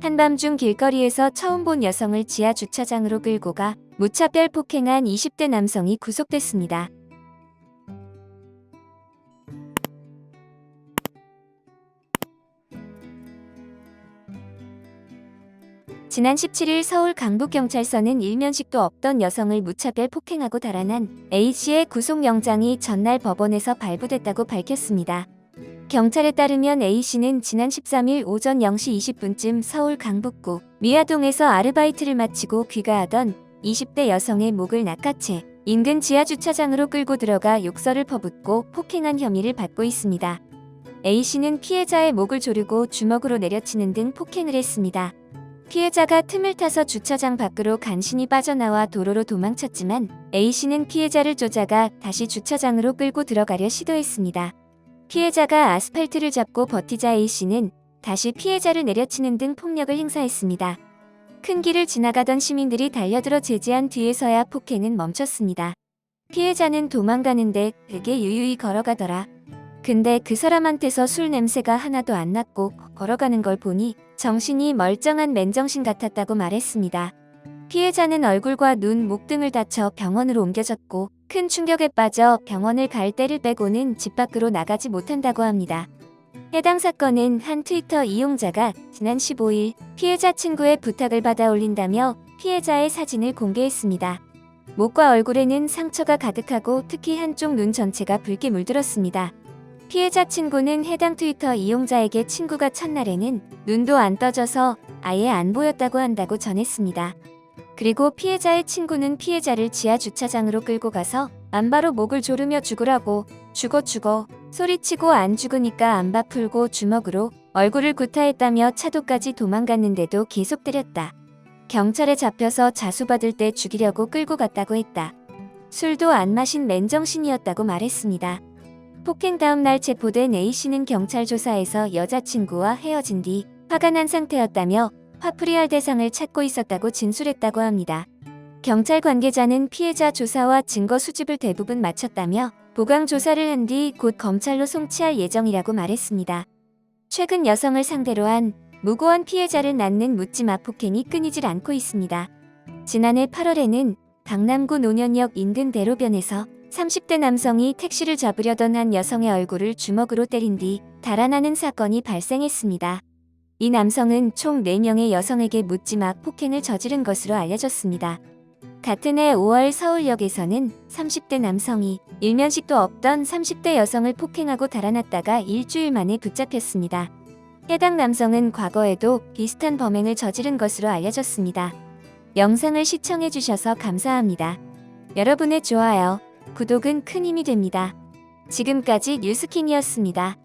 한밤중 길거리에서 처음 본 여성을 지하 주차장으로 끌고 가 무차별 폭행한 20대 남성이 구속됐습니다. 지난 17일 서울 강북경찰서는 일면식도 없던 여성을 무차별 폭행하고 달아난 A씨의 구속영장이 전날 법원에서 발부됐다고 밝혔습니다. 경찰에 따르면 A씨는 지난 13일 오전 0시 20분쯤 서울 강북구 미아동에서 아르바이트를 마치고 귀가하던 20대 여성의 목을 낚아채 인근 지하주차장으로 끌고 들어가 욕설을 퍼붓고 폭행한 혐의를 받고 있습니다. A씨는 피해자의 목을 조르고 주먹으로 내려치는 등 폭행을 했습니다. 피해자가 틈을 타서 주차장 밖으로 간신히 빠져나와 도로로 도망쳤지만 A씨는 피해자를 쫓아가 다시 주차장으로 끌고 들어가려 시도했습니다. 피해자가 아스팔트를 잡고 버티자 A씨는 다시 피해자를 내려치는 등 폭력을 행사했습니다. 큰 길을 지나가던 시민들이 달려들어 제지한 뒤에서야 폭행은 멈췄습니다. 피해자는 도망가는데 되게 유유히 걸어가더라. 근데 그 사람한테서 술 냄새가 하나도 안 났고 걸어가는 걸 보니 정신이 멀쩡한 맨정신 같았다고 말했습니다. 피해자는 얼굴과 눈, 목 등을 다쳐 병원으로 옮겨졌고 큰 충격에 빠져 병원을 갈 때를 빼고는 집 밖으로 나가지 못한다고 합니다. 해당 사건은 한 트위터 이용자가 지난 15일 피해자 친구의 부탁을 받아 올린다며 피해자의 사진을 공개했습니다. 목과 얼굴에는 상처가 가득하고 특히 한쪽 눈 전체가 붉게 물들었습니다. 피해자 친구는 해당 트위터 이용자에게 친구가 첫날에는 눈도 안 떠져서 아예 안 보였다고 한다고 전했습니다. 그리고 피해자의 친구는 피해자를 지하 주차장으로 끌고 가서 안바로 목을 조르며 죽으라고 죽어 소리치고 안 죽으니까 안바 풀고 주먹으로 얼굴을 구타했다며 차도까지 도망갔는데도 계속 때렸다. 경찰에 잡혀서 자수받을 때 죽이려고 끌고 갔다고 했다. 술도 안 마신 맨정신이었다고 말했습니다. 폭행 다음 날 체포된 A씨는 경찰 조사에서 여자친구와 헤어진 뒤 화가 난 상태였다며 화풀이할 대상을 찾고 있었다고 진술했다고 합니다. 경찰 관계자는 피해자 조사와 증거 수집을 대부분 마쳤다며 보강 조사를 한 뒤 곧 검찰로 송치할 예정이라고 말했습니다. 최근 여성을 상대로 한 무고한 피해자를 낳는 묻지마 폭행이 끊이질 않고 있습니다. 지난해 8월에는 강남구 논현역 인근 대로변에서 30대 남성이 택시를 잡으려던 한 여성의 얼굴을 주먹으로 때린 뒤 달아나는 사건이 발생했습니다. 이 남성은 총 4명의 여성에게 묻지마 폭행을 저지른 것으로 알려졌습니다. 같은 해 5월 서울역에서는 30대 남성이 일면식도 없던 30대 여성을 폭행하고 달아났다가 일주일 만에 붙잡혔습니다. 해당 남성은 과거에도 비슷한 범행을 저지른 것으로 알려졌습니다. 영상을 시청해주셔서 감사합니다. 여러분의 좋아요, 구독은 큰 힘이 됩니다. 지금까지 뉴스킹이었습니다.